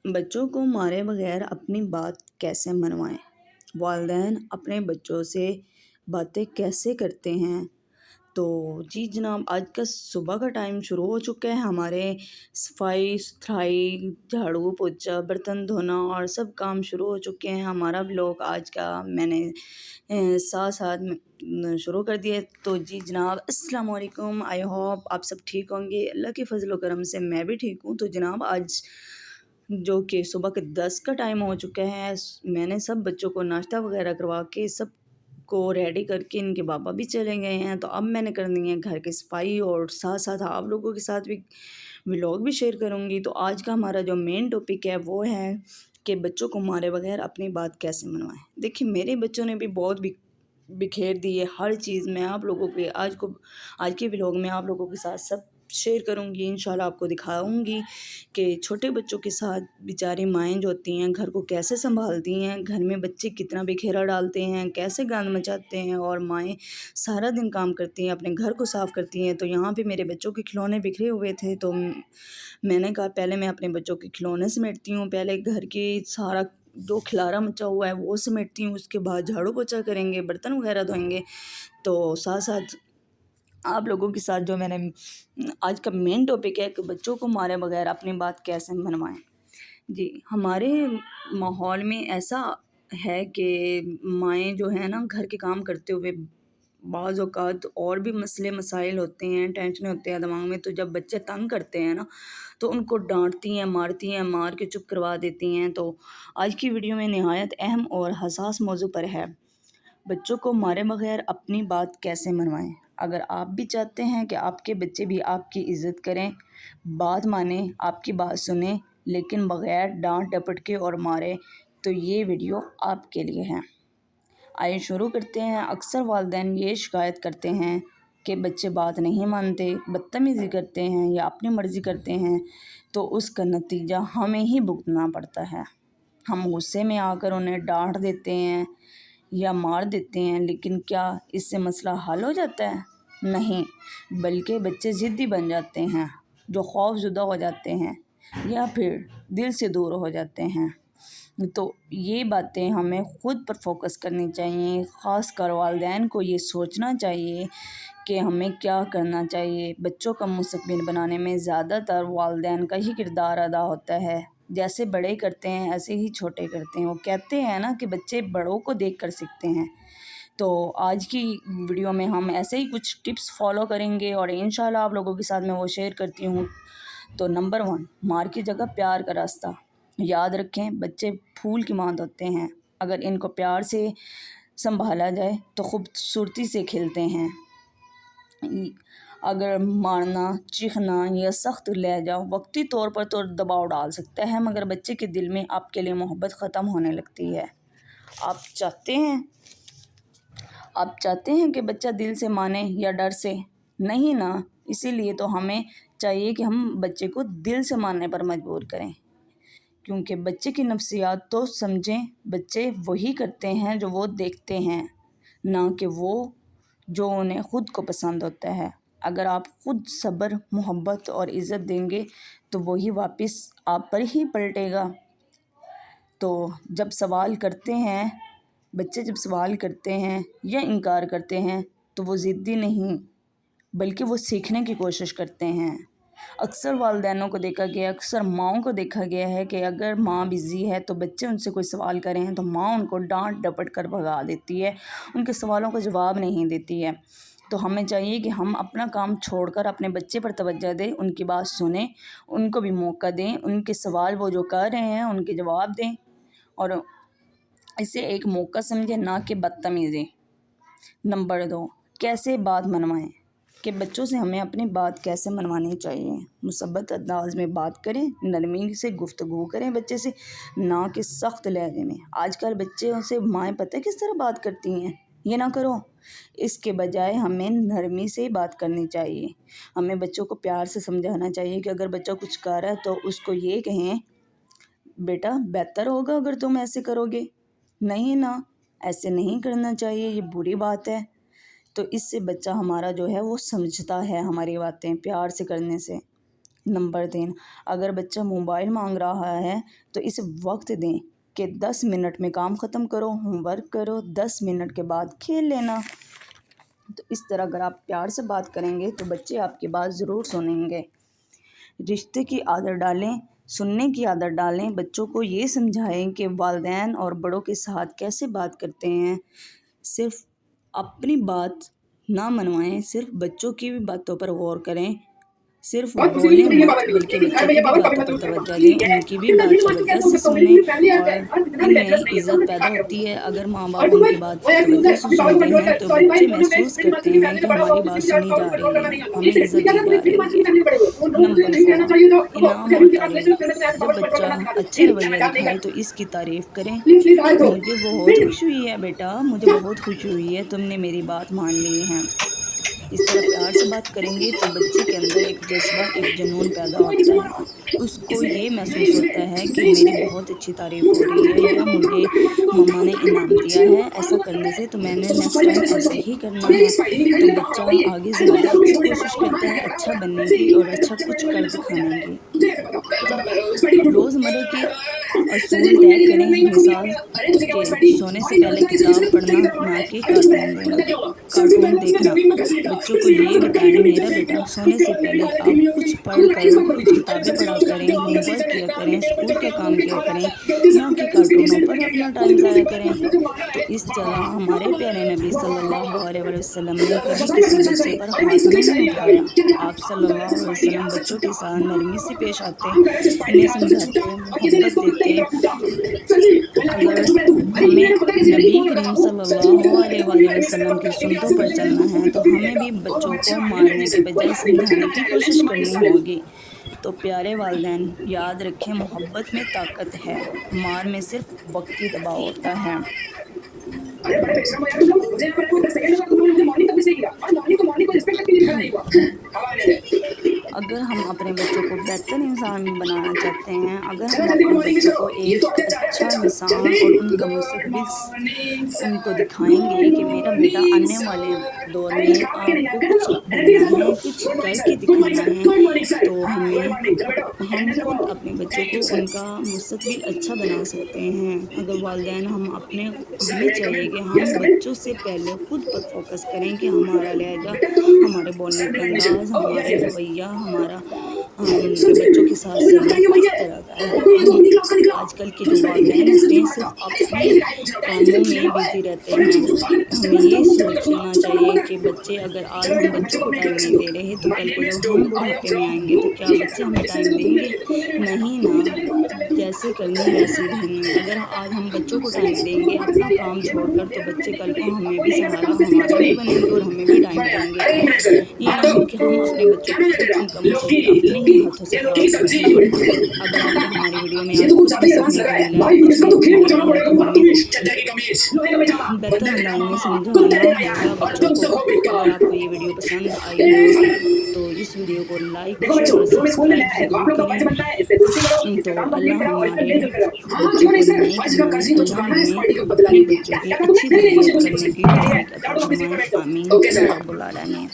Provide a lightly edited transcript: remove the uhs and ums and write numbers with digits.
بچوں کو مارے بغیر اپنی بات کیسے منوائیں؟ والدین اپنے بچوں سے باتیں کیسے کرتے ہیں؟ تو جی جناب، آج کا صبح کا ٹائم شروع ہو چکا ہے۔ ہمارے صفائی ستھرائی، جھاڑو پوچھا، برتن دھونا اور سب کام شروع ہو چکے ہیں۔ ہمارا بلاگ آج کا میں نے ساتھ ساتھ شروع کر دیا ہے۔ تو جی جناب، السلام علیکم، آئی ہوپ آپ سب ٹھیک ہوں گے۔ اللہ کے فضل و کرم سے میں بھی ٹھیک ہوں۔ تو جناب، آج جو کہ صبح کے 10 کا ٹائم ہو چکا ہے، میں نے سب بچوں کو ناشتہ وغیرہ کروا کے سب کو ریڈی کر کے ان کے بابا بھی چلے گئے ہیں۔ تو اب میں نے کرنی ہے گھر کی صفائی، اور ساتھ ساتھ آپ لوگوں کے ساتھ بھی ولاگ بھی شیئر کروں گی۔ تو آج کا ہمارا جو مین ٹاپک ہے وہ ہے کہ بچوں کو مارے بغیر اپنی بات کیسے منوائیں۔ دیکھیے، میرے بچوں نے بھی بہت بکھیر دی ہے ہر چیز۔ میں آپ لوگوں کے آج کے ولاگ میں آپ لوگوں کے ساتھ سب شیئر کروں گی۔ انشاءاللہ آپ کو دکھاؤں گی کہ چھوٹے بچوں کے ساتھ بیچاری مائیں جو ہوتی ہیں گھر کو کیسے سنبھالتی ہیں، گھر میں بچے کتنا بکھیرا ڈالتے ہیں، کیسے گند مچاتے ہیں، اور مائیں سارا دن کام کرتی ہیں، اپنے گھر کو صاف کرتی ہیں۔ تو یہاں پہ میرے بچوں کے کھلونے بکھرے ہوئے تھے، تو میں نے کہا پہلے میں اپنے بچوں کے کھلونے سمیٹتی ہوں، پہلے گھر کی سارا جو کھلارا مچا ہوا ہے وہ سمیٹتی ہوں، اس کے بعد جھاڑو پوچھا کریں گے، برتن وغیرہ دھوئیں گے۔ تو ساتھ ساتھ آپ لوگوں کے ساتھ جو میں نے آج کا مین ٹاپک ہے کہ بچوں کو مارے بغیر اپنی بات کیسے منوائیں۔ جی، ہمارے ماحول میں ایسا ہے کہ مائیں جو ہیں نا گھر کے کام کرتے ہوئے بعض اوقات اور بھی مسئلے مسائل ہوتے ہیں، ٹینشن ہوتے ہیں دماغ میں، تو جب بچے تنگ کرتے ہیں نا تو ان کو ڈانٹتی ہیں، مارتی ہیں، مار کے چپ کروا دیتی ہیں۔ تو آج کی ویڈیو میں نہایت اہم اور حساس موضوع پر ہے، بچوں کو مارے بغیر اپنی بات کیسے منوائیں۔ اگر آپ بھی چاہتے ہیں کہ آپ کے بچے بھی آپ کی عزت کریں، بات مانیں، آپ کی بات سنیں، لیکن بغیر ڈانٹ ڈپٹ کے اور مارے، تو یہ ویڈیو آپ کے لیے ہے۔ آئیے شروع کرتے ہیں۔ اکثر والدین یہ شکایت کرتے ہیں کہ بچے بات نہیں مانتے، بدتمیزی کرتے ہیں یا اپنی مرضی کرتے ہیں، تو اس کا نتیجہ ہمیں ہی بھگتنا پڑتا ہے۔ ہم غصے میں آ کر انہیں ڈانٹ دیتے ہیں یا مار دیتے ہیں، لیکن کیا اس سے مسئلہ حل ہو جاتا ہے؟ نہیں، بلکہ بچے ضدی بن جاتے ہیں، جو خوف زدہ ہو جاتے ہیں یا پھر دل سے دور ہو جاتے ہیں۔ تو یہ باتیں ہمیں خود پر فوکس کرنی چاہیے، خاص کر والدین کو یہ سوچنا چاہیے کہ ہمیں کیا کرنا چاہیے۔ بچوں کا مستقبل بنانے میں زیادہ تر والدین کا ہی کردار ادا ہوتا ہے۔ جیسے بڑے کرتے ہیں ایسے ہی چھوٹے کرتے ہیں۔ وہ کہتے ہیں نا کہ بچے بڑوں کو دیکھ کر سیکھتے ہیں۔ تو آج کی ویڈیو میں ہم ایسے ہی کچھ ٹپس فالو کریں گے، اور انشاءاللہ آپ لوگوں کے ساتھ میں وہ شیئر کرتی ہوں۔ تو نمبر 1، مار کی جگہ پیار کا راستہ۔ یاد رکھیں، بچے پھول کی مانند ہوتے ہیں، اگر ان کو پیار سے سنبھالا جائے تو خوبصورتی سے کھلتے ہیں۔ اگر مارنا، چیخنا یا سخت لہجہ وقتی طور پر تو دباؤ ڈال سکتا ہے، مگر بچے کے دل میں آپ کے لیے محبت ختم ہونے لگتی ہے۔ آپ چاہتے ہیں کہ بچہ دل سے مانے یا ڈر سے؟ نہیں نا۔ اسی لیے تو ہمیں چاہیے کہ ہم بچے کو دل سے ماننے پر مجبور کریں، کیونکہ بچے کی نفسیات تو سمجھیں۔ بچے وہی کرتے ہیں جو وہ دیکھتے ہیں، نہ کہ وہ جو انہیں خود کو پسند ہوتا ہے۔ اگر آپ خود صبر، محبت اور عزت دیں گے تو وہی واپس آپ پر ہی پلٹے گا۔ تو بچے جب سوال کرتے ہیں یا انکار کرتے ہیں تو وہ ضدی نہیں، بلکہ وہ سیکھنے کی کوشش کرتے ہیں۔ اکثر والدینوں کو دیکھا گیا، اکثر ماؤں کو دیکھا گیا ہے کہ اگر ماں بزی ہے تو بچے ان سے کوئی سوال کریں تو ماں ان کو ڈانٹ ڈپٹ کر بھگا دیتی ہے، ان کے سوالوں کا جواب نہیں دیتی ہے۔ تو ہمیں چاہیے کہ ہم اپنا کام چھوڑ کر اپنے بچے پر توجہ دیں، ان کی بات سنیں، ان کو بھی موقع دیں، ان کے سوال وہ جو کر رہے ہیں ان کے جواب دیں، اور اسے ایک موقع سمجھیں، نہ کہ بدتمیزی۔ نمبر 2، کیسے بات منوائیں، کہ بچوں سے ہمیں اپنی بات کیسے منوانی چاہیے۔ مثبت انداز میں بات کریں، نرمی سے گفتگو کریں بچے سے، نہ کہ سخت لہجے میں۔ آج کل بچوں سے مائیں پتہ کس طرح بات کرتی ہیں، یہ نہ کرو۔ اس کے بجائے ہمیں نرمی سے بات کرنی چاہیے۔ ہمیں بچوں کو پیار سے سمجھانا چاہیے کہ اگر بچہ کچھ کر رہا ہے تو اس کو یہ کہیں، بیٹا بہتر ہوگا اگر تم ایسے کرو گے، نہیں نا، ایسے نہیں کرنا چاہیے، یہ بری بات ہے۔ تو اس سے بچہ ہمارا جو ہے وہ سمجھتا ہے ہماری باتیں پیار سے کرنے سے۔ نمبر 3، اگر بچہ موبائل مانگ رہا ہے تو اسے وقت دیں کہ 10 منٹ میں کام ختم کرو، ہوم ورک کرو، 10 منٹ کے بعد کھیل لینا۔ تو اس طرح اگر آپ پیار سے بات کریں گے تو بچے آپ کی بات ضرور سنیں گے۔ رشتے کی عادت ڈالیں، سننے کی عادت ڈالیں، بچوں کو یہ سمجھائیں کہ والدین اور بڑوں کے ساتھ کیسے بات کرتے ہیں۔ صرف اپنی بات نہ منوائیں، صرف بچوں کی بھی باتوں پر غور کریں، صرف بولیں مت بلکہ بچوں کی بھی باتوں پر توجہ دیں، ان کی بھی بات توجہ سے سنیں، اور ان میں عزت پیدا ہوتی ہے۔ اگر ماں باپ ان کی بات توجہ سے سنتے ہیں تو بچے محسوس کرتے ہیں کہ ہماری بات سنی جا رہی ہے، ہمیں عزت دی جا رہی ہے۔ نمبر 4، انعام اور تعریف۔ جب بچہ اچھا رویہ دکھائے تو اس کی تعریف کریں۔ مجھے بہت خوشی ہوئی ہے بیٹا، مجھے بہت خوشی ہوئی ہے، تم نے میری بات مان لی ہے۔ اس طرح پیار سے بات کریں گے تو بچے کے اندر ایک جذبہ، ایک جنون پیدا ہوتا ہے۔ اس کو یہ محسوس ہوتا ہے کہ میری بہت اچھی تعریف ہو رہی ہے، یا مجھے مما نے انعام دیا ہے ایسا کرنے سے، تو میں نے نیکسٹ ٹائم ایسے ہی کرنا ہے۔ تو بچہ آگے زیادہ کوشش کرتا ہے اچھا بننے کی اور اچھا کچھ کر دکھانے کی۔ روزمرہ کے اصول طے کریں، مثال کہ سونے سے پہلے کتاب پڑھنا، نہ کہ کارٹون دیکھنا۔ بچوں کو یہ بتائیں، میرا بیٹا سونے سے پہلے آپ کچھ پڑھ کر، کچھ کتابیں پڑھا کریں، ہوم ورک کیا کریں، اسکول کے کام کیا کریں، نہ کہ کارٹونوں پر اپنا ٹائم ضائع کریں۔ تو اس طرح ہمارے پیارے نبی صلی اللہ علیہ وسلم نے کبھی کسی بچے پر ہاتھ نہیں اٹھایا۔ آپ صلی اللہ علیہ وسلم بچوں کے ساتھ نرمی سے پیش آتے، انہیں سمجھاتے، محبت دیتے۔ اگر ہمیں نبی کریم صلی اللہ علیہ وسلم کی سنتوں پر چلنا ہے تو ہمیں بھی بچوں کو مارنے کے بجائے سمجھانے کی کوشش کرنی ہوگی۔ تو پیارے والدین، یاد رکھیں، محبت میں طاقت ہے، مار میں صرف وقتی دباؤ ہوتا ہے۔ اگر ہم اپنے بچوں کو بہتر انسان بنانا چاہتے ہیں، اگر ہم اپنے بچوں کو ایک اچھا انسان اور ان کا مستقبل ان کو دکھائیں گے کہ میرا بیٹا آنے والے دور میں آپ کو کچھ بننا ہے، کچھ کر کے دکھانا ہے، تو ہم خود اپنے بچوں کو ان کا مستقبل اچھا بنا سکتے ہیں۔ اگر والدین ہمیں چاہیے کہ ہم بچوں سے پہلے خود پر فوکس کریں کہ ہمارا لہجہ، ہمارے بولنے کا انداز، ہمارے رویہ، ہمارا بچوں کے ساتھ سلوک کس طرح کا ہے۔ آج کل کے جو والدین ہوتے ہیں صرف اپنے کاموں میں بزی رہتے ہیں۔ ہمیں یہ سوچنا چاہیے کہ اگر آج ہم بچوں کو ٹائم نہیں دے رہے تو کل کو جب ہم بڑھاپے میں آئیں گے تو کیا بچے ہمیں ٹائم دیں گے؟ نہیں نا، جیسے کرنی ویسی رہنی۔ اگر آج ہم بچوں کو ٹائم دیں گے اپنا کام چھوڑ کر تو بچے کل کو ہمیں بھی سہارا ہمارا بھی بنیں گے اور ہمیں بھی ٹائم دیں گے۔ یہ نہ ہو کہ ہم اپنے بچوں کو خود ان کا مستقبل اپنے ہی ہاتھوں سے خراب کر دیں۔ اگر آپ کو ہماری ویڈیو میں آج کچھ بھی سیکھنے کو ملا ہے، کچھ بھی اچھا لگا ہے تو ہمیں بہتر انداز میں سمجھانا ہوگا بچوں کو۔ اگر آپ کو یہ ویڈیو پسند آئی ہو تو اس ویڈیو کو لائک، شیئر اور سبسکرائب ضرور کریں۔ تو اللہ ہمارے بچوں کو نیک بنائے، اللہ ہمیں اپنے بچوں کی اچھی تربیت کرنے کی توفیق عطا فرمائے، آمین یا رب العالمین۔